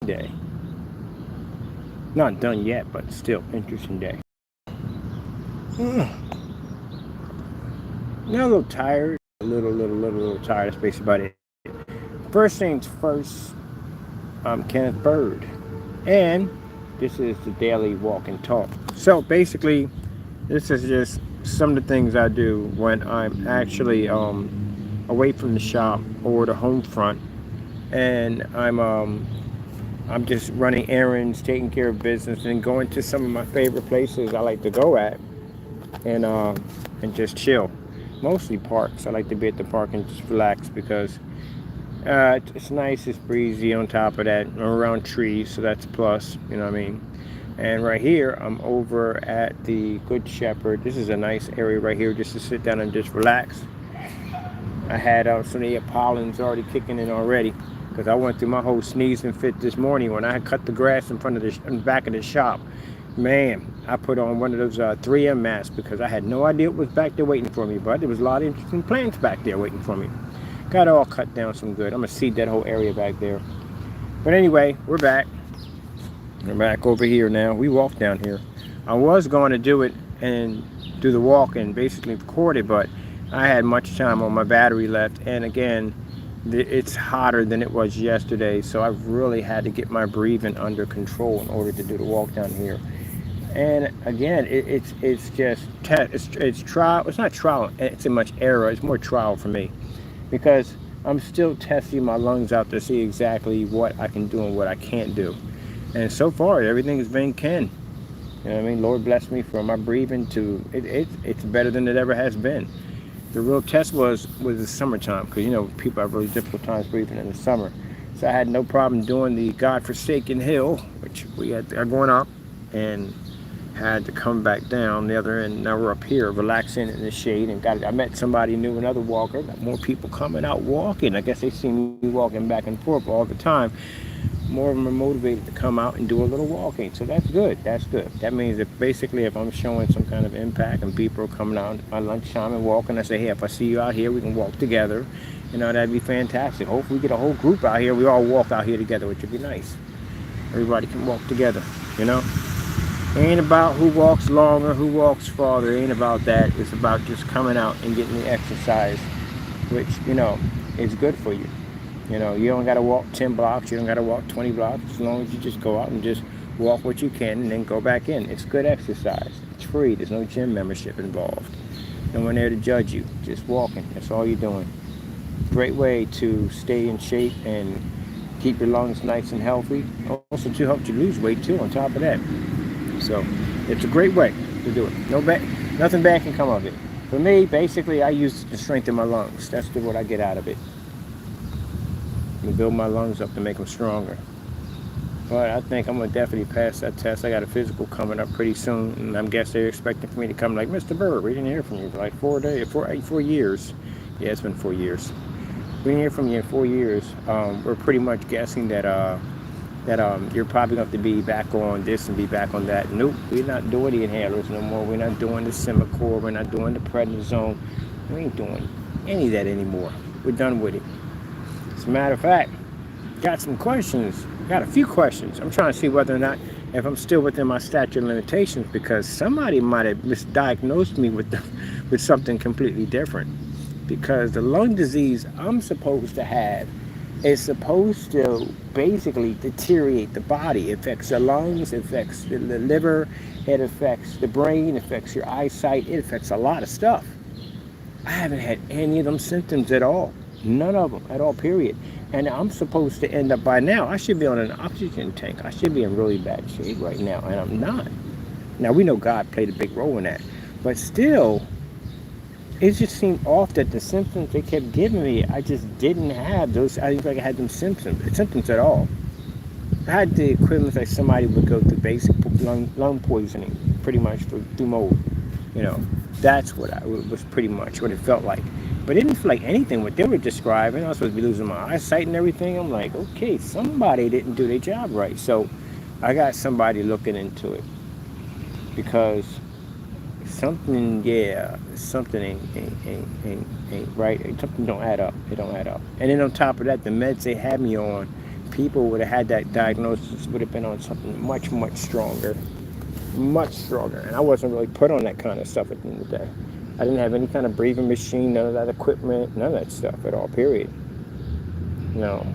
day. Not done yet, but still interesting day. Now a little tired, a little tired. That's basically about it. First things first, I'm Kenneth Bird, and this is the daily walk and talk. So basically, this is just some of the things I do when I'm actually away from the shop or the home front, and I'm just running errands, taking care of business, and going to some of my favorite places I like to go at, and and just chill. Mostly parks. I like to be at the park and just relax because it's nice, it's breezy. On top of that, I'm around trees, so that's a plus. You know what I mean? And right here, I'm over at the Good Shepherd. This is a nice area right here just to sit down and just relax. I had some of the pollens already kicking in already because I went through my whole sneeze and fit this morning when I had cut the grass in front of in the back of the shop. Man, I put on one of those 3M masks because I had no idea what was back there waiting for me, but there was a lot of interesting plants back there waiting for me. Got it all cut down some good. I'm going to seed that whole area back there. But anyway, we're back. We're back over here now. We walked down here. I was going to do it and do the walk and basically record it, but I had much time on my battery left. And again, it's hotter than it was yesterday, so I've really had to get my breathing under control in order to do the walk down here. And again, it's just it's trial. It's not trial. It's so much error. It's more trial for me because I'm still testing my lungs out to see exactly what I can do and what I can't do. And so far, everything has been can. You know what I mean? Lord bless me for my breathing to it's better than it ever has been. The real test was the summertime because, you know, people have really difficult times breathing in the summer. So I had no problem doing the godforsaken hill, which we had going up, and had to come back down the other end. Now we're up here relaxing in the shade, and I met somebody new, another walker. Got more people coming out walking. I guess they see me walking back and forth all the time. More of them are motivated to come out and do a little walking, so that's good. That's good. That means that basically if I'm showing some kind of impact and people are coming out at lunchtime and walking, I say, hey, if I see you out here, we can walk together. You know, that'd be fantastic. Hopefully we get a whole group out here. We all walk out here together, which would be nice. Everybody can walk together, you know. It ain't about who walks longer, who walks farther. It ain't about that. It's about just coming out and getting the exercise, which, you know, is good for you. You know, you don't got to walk 10 blocks. You don't got to walk 20 blocks. As long as you just go out and just walk what you can and then go back in. It's good exercise. It's free. There's no gym membership involved. No one there to judge you. Just walking. That's all you're doing. Great way to stay in shape and keep your lungs nice and healthy. Also to help you lose weight too on top of that. So it's a great way to do it. Nothing bad can come of it. For me, basically, I use it to strengthen my lungs. That's what I get out of it. And build my lungs up to make them stronger. But I think I'm going to definitely pass that test. I got a physical coming up pretty soon, and I guess they're expecting for me to come like, Mr. Bird, we didn't hear from you for like 4 years. Yeah, it's been 4 years. We didn't hear from you in 4 years. We're pretty much guessing that you're probably going to have to be back on this and be back on that. Nope, we're not doing the inhalers no more. We're not doing the Semicor. We're not doing the prednisone. We ain't doing any of that anymore. We're done with it. As a matter of fact, got some questions. Got a few questions. I'm trying to see whether or not if I'm still within my statute of limitations because somebody might have misdiagnosed me with something completely different. Because the lung disease I'm supposed to have is supposed to basically deteriorate the body. It affects the lungs, it affects the liver, it affects the brain, it affects your eyesight, it affects a lot of stuff. I haven't had any of them symptoms at all. None of them at all, period. And I'm supposed to end up by now, I should be on an oxygen tank. I should be in really bad shape right now, and I'm not. Now, we know God played a big role in that. But still, it just seemed off that the symptoms they kept giving me, I just didn't have those. I didn't feel like I had them symptoms at all. I had the equivalent like somebody would go through basic lung poisoning, pretty much through mold. You know, that's what was pretty much what it felt like. But it didn't feel like anything what they were describing. I was supposed to be losing my eyesight and everything. I'm like, okay, somebody didn't do their job right. So I got somebody looking into it because something ain't right. Something don't add up. It don't add up. And then on top of that, the meds they had me on people would have had that diagnosis would have been on something much, much stronger. Much stronger. And I wasn't really put on that kind of stuff at the end of the day. I didn't have any kind of breathing machine, none of that equipment, none of that stuff at all, period. No.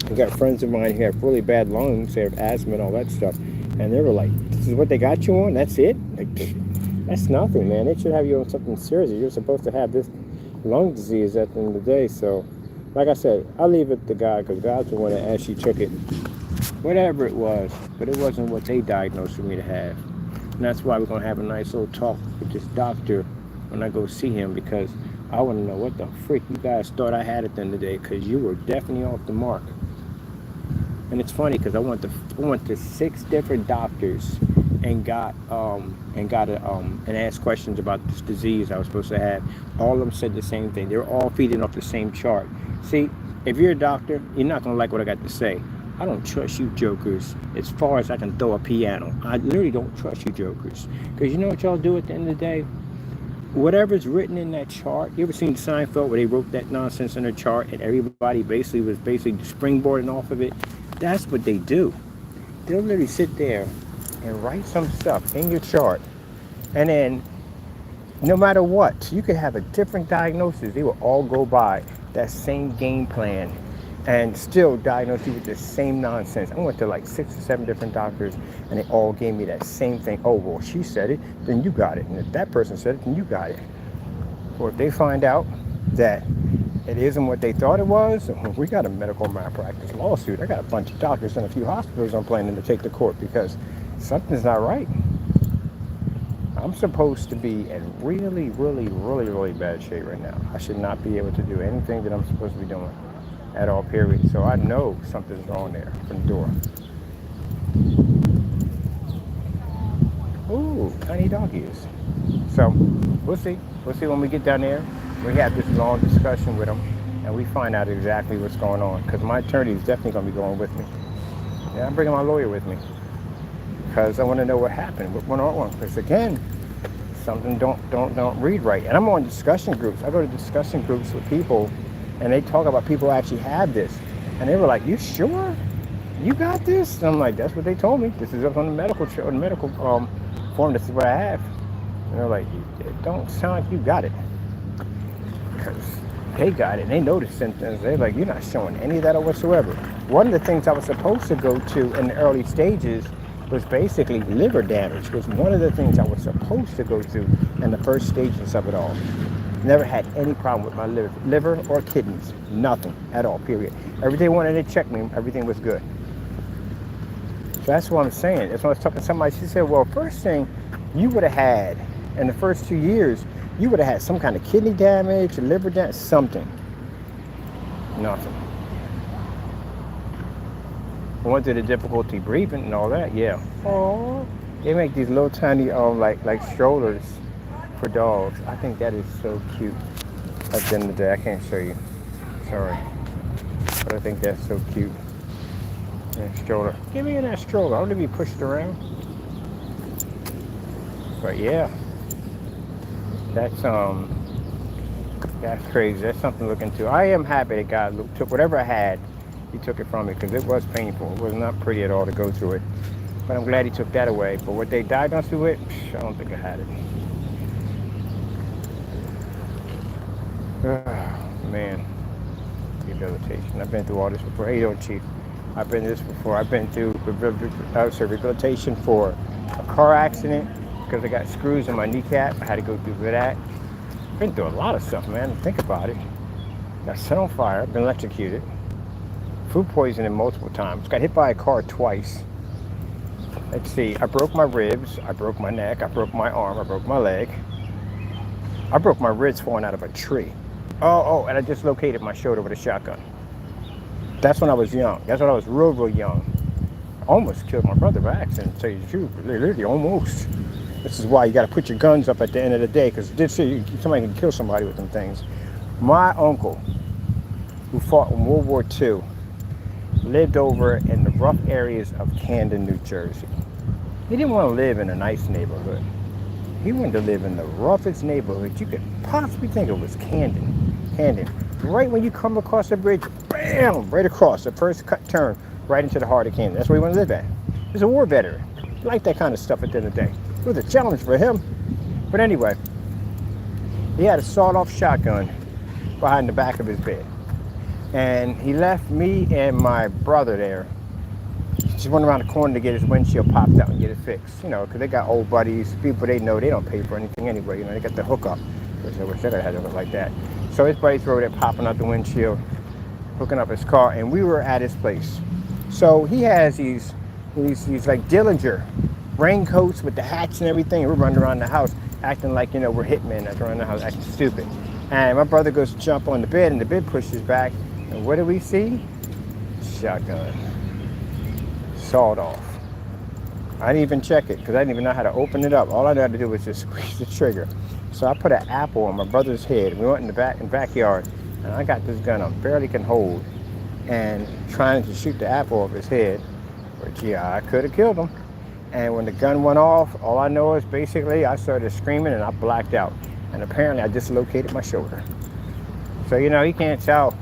I got friends of mine who have really bad lungs, they have asthma and all that stuff. And they were like, this is what they got you on? That's it? Like, that's nothing, man. They should have you on something serious. You're supposed to have this lung disease at the end of the day. So, like I said, I'll leave it to God, because God's the one that actually took it. Whatever it was, but it wasn't what they diagnosed for me to have. And that's why we're going to have a nice little talk with this doctor when I go see him, because I want to know what the freak you guys thought I had at the end of the day, because you were definitely off the mark. And it's funny because I went to 6 different doctors and asked questions about this disease I was supposed to have. All of them said the same thing. They were all feeding off the same chart. See, if you're a doctor, you're not going to like what I got to say. I don't trust you jokers as far as I can throw a piano. I literally don't trust you jokers. Because you know what y'all do at the end of the day? Whatever's written in that chart, you ever seen Seinfeld where they wrote that nonsense in the chart and everybody was springboarding off of it? That's what they do. They'll literally sit there and write some stuff in your chart. And then, no matter what, you could have a different diagnosis. They will all go by that same game plan and still diagnose you with the same nonsense. I went to like 6 or 7 different doctors and they all gave me that same thing. Oh, well, she said it, then you got it. And if that person said it, then you got it. Or if they find out that it isn't what they thought it was, we got a medical malpractice lawsuit. I got a bunch of doctors and a few hospitals I'm planning to take to court because something's not right. I'm supposed to be in really, really, really, really bad shape right now. I should not be able to do anything that I'm supposed to be doing at all, period. So I know something's wrong there from the door. Ooh, tiny doggies. So we'll see. We'll see when we get down there. We have this long discussion with them and we find out exactly what's going on, because my attorney is definitely going to be going with me. Yeah, I'm bringing my lawyer with me because I want to know what happened, what went on. Because again, something don't read right. And I'm on discussion groups. I go to discussion groups with people and they talk about people who actually have this. And they were like, you sure? You got this? And I'm like, that's what they told me. This is up on the medical form. This is what I have. And they're like, it don't sound like you got it. Because they got it and they know the symptoms. They're like, you're not showing any of that whatsoever. One of the things I was supposed to go to in the early stages was basically liver damage. Was one of the things I was supposed to go through in the first stages of it all. Never had any problem with my liver or kidneys. Nothing at all, period. Every day they wanted to check me, everything was good. So that's what I'm saying. That's when I was talking to somebody, she said, well, first thing you would have had in the first 2 years, you would have had some kind of kidney damage, liver damage, something. Nothing. I went through the difficulty breathing and all that, yeah. Oh, they make these little tiny like strollers for dogs. I think that is so cute. At the end of the day, I can't show you. Sorry. But I think that's so cute. That stroller. Give me that stroller. I want to be pushed around. But yeah. That's crazy. That's something to look into. I am happy that God took whatever I had. He took it from me because it was painful. It was not pretty at all to go through it. But I'm glad he took that away. But what they diagnosed me with, I don't think I had it. Oh, man. Rehabilitation. I've been through all this before. Hey, don't Chief. I've been through this before. I've been through rehabilitation for a car accident because I got screws in my kneecap. I had to go through that. I've been through a lot of stuff, man. Think about it. Got set on fire. Been electrocuted. Food poisoning multiple times. Got hit by a car twice. Let's see. I broke my ribs. I broke my neck. I broke my arm. I broke my leg. I broke my ribs falling out of a tree. Oh, and I dislocated my shoulder with a shotgun. That's when I was young. That's when I was real young. Almost killed my brother by accident, to tell you the truth. Literally, almost. This is why you got to put your guns up at the end of the day, because somebody can kill somebody with them things. My uncle, who fought in World War II, lived over in the rough areas of Camden, New Jersey. He didn't want to live in a nice neighborhood. He wanted to live in the roughest neighborhood you could possibly think of. Was Camden. Right when you come across the bridge, bam! bam, right across. The first cut turn right into the heart of Canada. That's where he wanted to live at. He's a war veteran. He liked that kind of stuff at the end of the day. It was a challenge for him. But anyway, he had a sawed-off shotgun behind the back of his bed. And he left me and my brother there. Just went around the corner to get his windshield popped out and get it fixed. You know, because they got old buddies, people they know, they don't pay for anything anyway. You know, they got the hookup. Which I wish I had it like that. So his buddies were over there popping out the windshield, hooking up his car, and we were at his place. So he has these like Dillinger raincoats with the hats and everything. We're running around the house acting like, you know, we're hitmen that's around the house acting stupid. And my brother goes to jump on the bed, and the bed pushes back. And what do we see? Shotgun. Sawed off. I didn't even check it because I didn't even know how to open it up. All I knew how to do was just squeeze the trigger. So I put an apple on my brother's head. We went in the backyard, and I got this gun I barely can hold, and trying to shoot the apple off his head. But yeah, I could have killed him. And when the gun went off, all I know is basically I started screaming and I blacked out. And apparently I dislocated my shoulder. So you know, you can't tell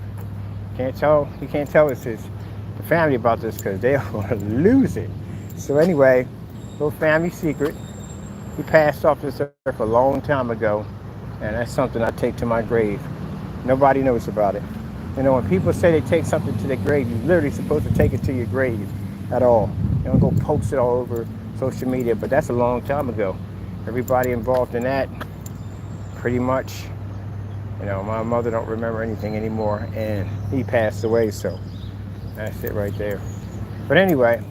it's the family about this because they're gonna lose it. So anyway, little family secret. He passed off this earth a long time ago, and that's something I take to my grave. Nobody knows about it. You know, when people say they take something to their grave, you're literally supposed to take it to your grave at all. You don't go post it all over social media, but that's a long time ago. Everybody involved in that, pretty much, you know, my mother don't remember anything anymore, and he passed away, so that's it right there. But anyway,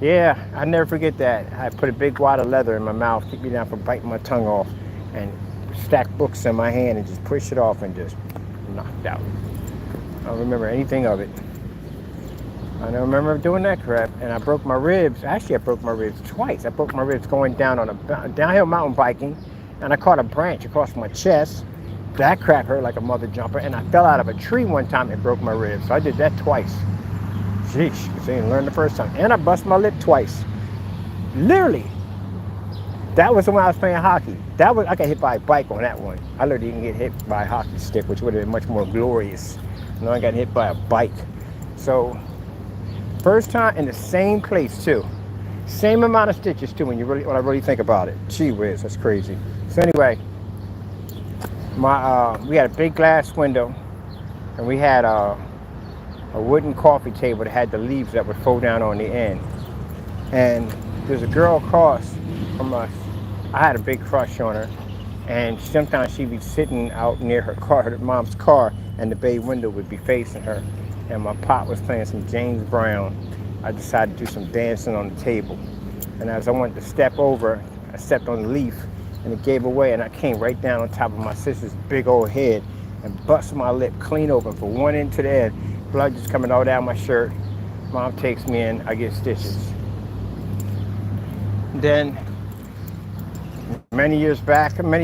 yeah, I never forget that. I put a big wad of leather in my mouth, keep me down from biting my tongue off, and stack books in my hand and just push it off and just knocked out. I don't remember anything of it. I don't remember doing that crap, and I broke my ribs. Actually, I broke my ribs twice. I broke my ribs going down on a downhill mountain biking, and I caught a branch across my chest. That crap hurt like a mother jumper, and I fell out of a tree one time and broke my ribs. So I did that twice. Sheesh, because I didn't learn the first time. And I bust my lip twice. Literally. That was when I was playing hockey. I got hit by a bike on that one. I literally didn't get hit by a hockey stick, which would have been much more glorious. No, I got hit by a bike. So, first time in the same place too. Same amount of stitches too when I really think about it. Gee whiz, that's crazy. So anyway, we had a big glass window, and we had a wooden coffee table that had the leaves that would fold down on the end. And there's a girl across from us. I had a big crush on her, and sometimes she'd be sitting out near her car, her mom's car, and the bay window would be facing her. And my pop was playing some James Brown. I decided to do some dancing on the table. And as I went to step over, I stepped on the leaf, and it gave away, and I came right down on top of my sister's big old head and busted my lip clean open from one end to the end. Blood just coming all down my shirt. Mom takes me in, I get stitches. Then, many years up in my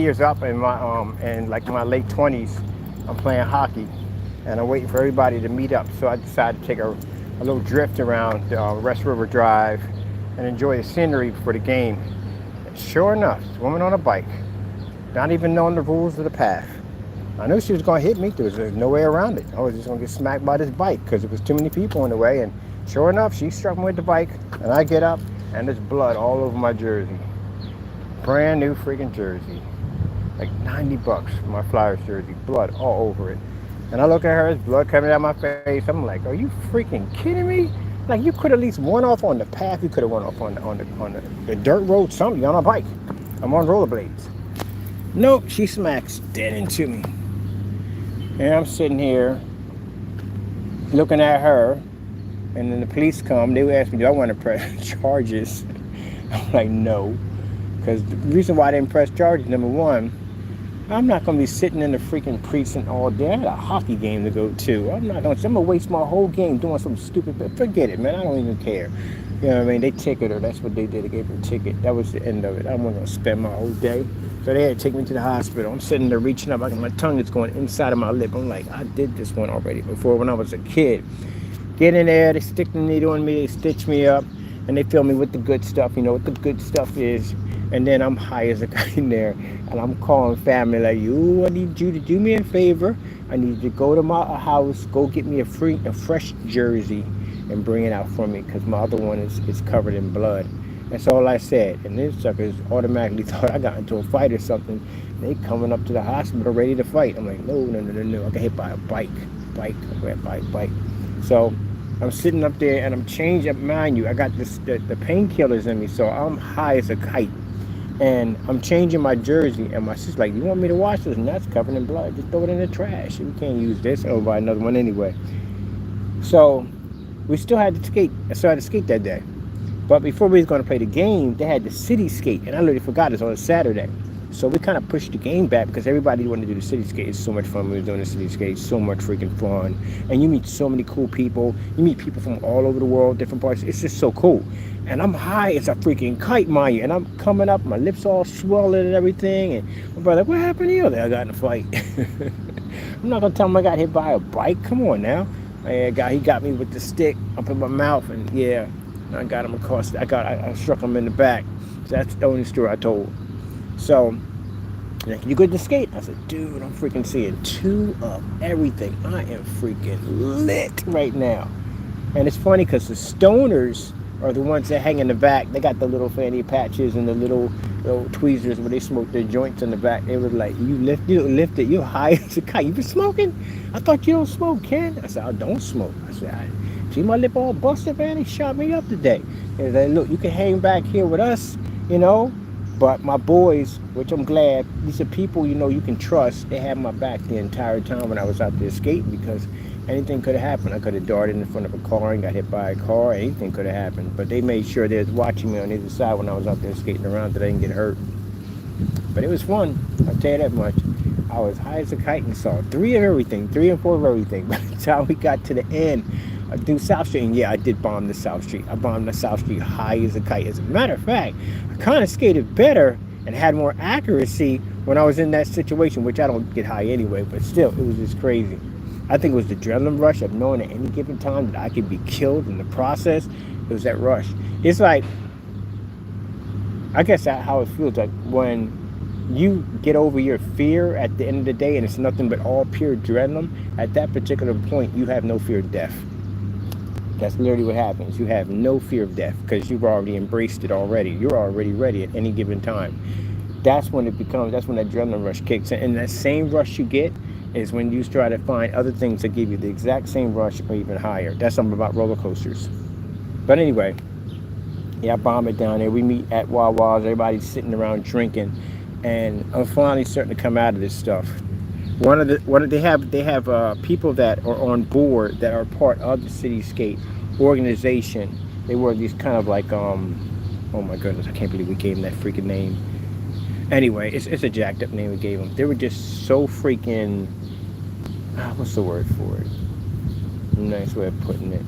late 20s, I'm playing hockey, and I'm waiting for everybody to meet up. So I decided to take a little drift around West River Drive and enjoy the scenery before the game. And sure enough, this woman on a bike, not even knowing the rules of the path. I knew she was going to hit me. There was no way around it. I was just going to get smacked by this bike because there was too many people in the way. And sure enough, she struck me with the bike, and I get up, and there's blood all over my jersey. Brand new freaking jersey. Like $90 for my Flyers jersey. Blood all over it. And I look at her, there's blood coming out my face. I'm like, are you freaking kidding me? Like, you could at least went off on the path. You could have went off on the dirt road, something, on a bike. I'm on rollerblades. Nope, she smacks dead into me. And I'm sitting here looking at her, and then the police come. They would ask me, do I want to press charges? I'm like, no. Because the reason why I didn't press charges, number one, I'm not going to be sitting in the freaking precinct all day. I had a hockey game to go to. I'm going to waste my whole game doing something stupid. But forget it, man. I don't even care. You know what I mean? They ticketed her. That's what they did. They gave her a ticket. That was the end of it. I wasn't going to spend my whole day. So they had to take me to the hospital. I'm sitting there reaching up. My tongue is going inside of my lip. I'm like, I did this one already before when I was a kid. Get in there. They stick the needle in me. They stitch me up. and they fill me with the good stuff. You know what the good stuff is, and then I'm high as a kite in there, and I'm calling family like, "You, I need you to do me a favor. I need you to go to my house, go get me a fresh jersey, and bring it out for me, because my other one is covered in blood." That's all I said, and these suckers automatically thought I got into a fight or something. They coming up to the hospital ready to fight. I'm like, no, no, no, no, no. I got hit by a bike, bike. So I'm sitting up there and I'm changing. Mind you, I got the painkillers in me, so I'm high as a kite. And I'm changing my jersey, and my sister's like, "You want me to wash this?" And that's covered in blood. Just throw it in the trash. We can't use this. I'll buy another one anyway. So we still had to skate. I still had to skate that day. But before we was going to play the game, they had the city skate, and I literally forgot it's on a Saturday. So we kind of pushed the game back because everybody wanted to do the city skate. It's so much fun when we were doing the city skate. So much freaking fun. And you meet so many cool people. You meet people from all over the world, different parts. It's just so cool. And I'm high as a freaking kite, mind you. And I'm coming up, my lips all swollen and everything. And my brother, "What happened to you?" I got in a fight. I'm not going to tell him I got hit by a bike. Come on now. He got me with the stick up in my mouth. And yeah, I got him across. I struck him in the back. So that's the only story I told. So, like, "You good to skate?" I said, "Dude, I'm freaking seeing 2 of everything. I am freaking lit right now." And it's funny because the stoners are the ones that hang in the back. They got the little fanny patches and the little tweezers where they smoke their joints in the back. They was like, "You lift it. You're high as a kite. You been smoking? I thought you don't smoke, Ken." I said, "I don't smoke." I said, "See my lip all busted, man? They shot me up today." And they, "Look, you can hang back here with us, you know." But my boys, which I'm glad, these are people, you know, you can trust. They had my back the entire time when I was out there skating, because anything could have happened. I could have darted in front of a car and got hit by a car. Anything could have happened. But they made sure they was watching me on either side when I was out there skating around, that I didn't get hurt. But it was fun. I'll tell you that much. I was high as a kite and saw 3 of everything, 3 and 4 of everything. By the time we got to the end, I do South Street, and yeah, I did bomb the South Street. I bombed the South Street high as a kite. As a matter of fact, I kind of skated better and had more accuracy when I was in that situation, which I don't get high anyway, but still, it was just crazy. I think it was the adrenaline rush of knowing at any given time that I could be killed in the process. It was that rush. It's like, I guess that's how it feels like when you get over your fear at the end of the day and it's nothing but all pure adrenaline. At that particular point, you have no fear of death. That's literally what happens. You have no fear of death because you've already embraced it already. You're already ready at any given time. That's when that adrenaline rush kicks in. And that same rush you get is when you try to find other things that give you the exact same rush or even higher. That's something about roller coasters. But anyway, yeah, I bomb it down there. We meet at Wawa's. Everybody's sitting around drinking. And I'm finally starting to come out of this stuff. They have people that are on board that are part of the City Skate organization. They were these kind of like oh my goodness, I can't believe we gave them that freaking name. Anyway, it's a jacked up name we gave them. They were just so freaking what's the word for it? Nice way of putting it.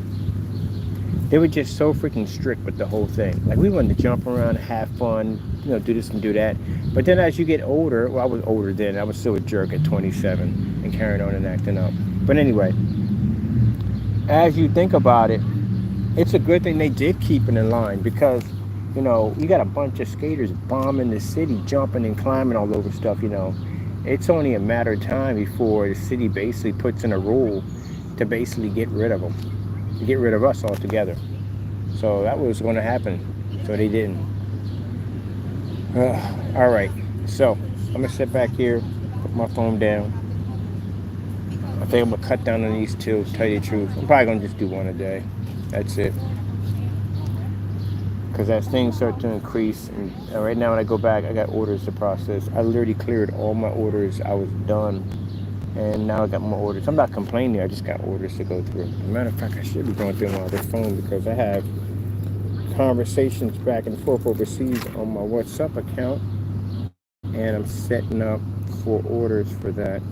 They were just so freaking strict with the whole thing. Like, we wanted to jump around, have fun, you know, do this and do that. But then as you get older, well, I was older then. I was still a jerk at 27 and carrying on and acting up. But anyway, as you think about it, it's a good thing they did keep it in line, because, you know, you got a bunch of skaters bombing the city, jumping and climbing all over stuff, you know. It's only a matter of time before the city basically puts in a rule to basically get rid of them. Get rid of us altogether. So that was going to happen. So they didn't. All right. So I'm going to sit back here, put my phone down. I think I'm going to cut down on these 2, to tell you the truth. I'm probably going to just do 1 a day. That's it. Because as things start to increase, and right now when I go back, I got orders to process. I literally cleared all my orders. I was done. And now I got more orders. I'm not complaining. I just got orders to go through. As a matter of fact, I should be going through my other phone, because I have conversations back and forth overseas on my WhatsApp account. And I'm setting up for orders for that.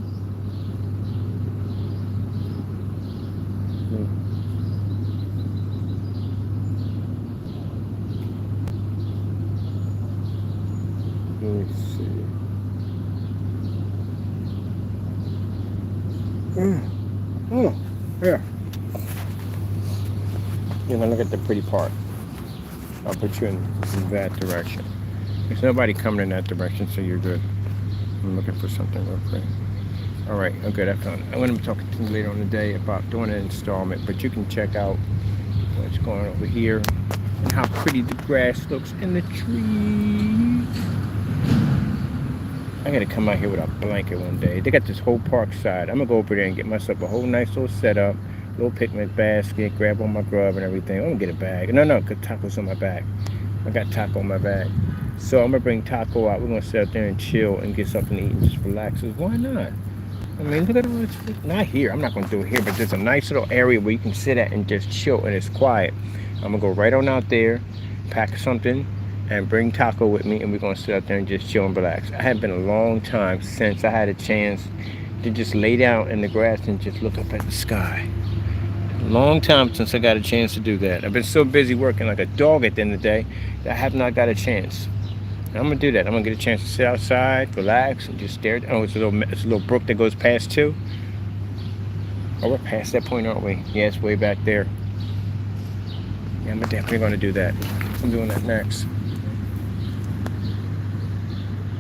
Let me see. Yeah. You're gonna look at the pretty part. I'll put you in that direction. There's nobody coming in that direction, so you're good. I'm looking for something real quick. All right, I'm good. I found it. I'm going to be talking to you later on today about doing an installment, but you can check out what's going on over here and how pretty the grass looks in the trees. I gotta come out here with a blanket one day. They got this whole park side. I'm gonna go over there and get myself a whole nice little setup, little picnic basket, grab all my grub and everything. I'm gonna get a bag. No, cause Taco's on my back. I got Taco on my back. So I'm gonna bring Taco out. We're gonna sit up there and chill and get something to eat and just relax. Why not? I mean, look at all this. Not here. I'm not gonna do it here, but there's a nice little area where you can sit at and just chill and it's quiet. I'm gonna go right on out there, pack something, and bring Taco with me, and we're gonna sit up there and just chill and relax. I have been a long time since I had a chance to just lay down in the grass and just look up at the sky. Long time since I got a chance to do that. I've been so busy working like a dog at the end of the day that I have not got a chance. And I'm gonna do that. I'm gonna get a chance to sit outside, relax, and just stare. Oh, it's a little brook that goes past too. Oh, we're past that point, aren't we? Yeah, it's way back there. Yeah, I'm definitely gonna do that. I'm doing that next.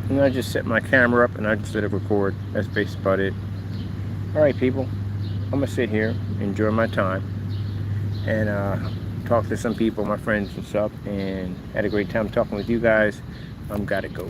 And I just set my camera up and I just let it record. That's basically about it. Alright people, I'm gonna sit here, enjoy my time, and talk to some people, my friends and stuff, and had a great time talking with you guys. Gotta go.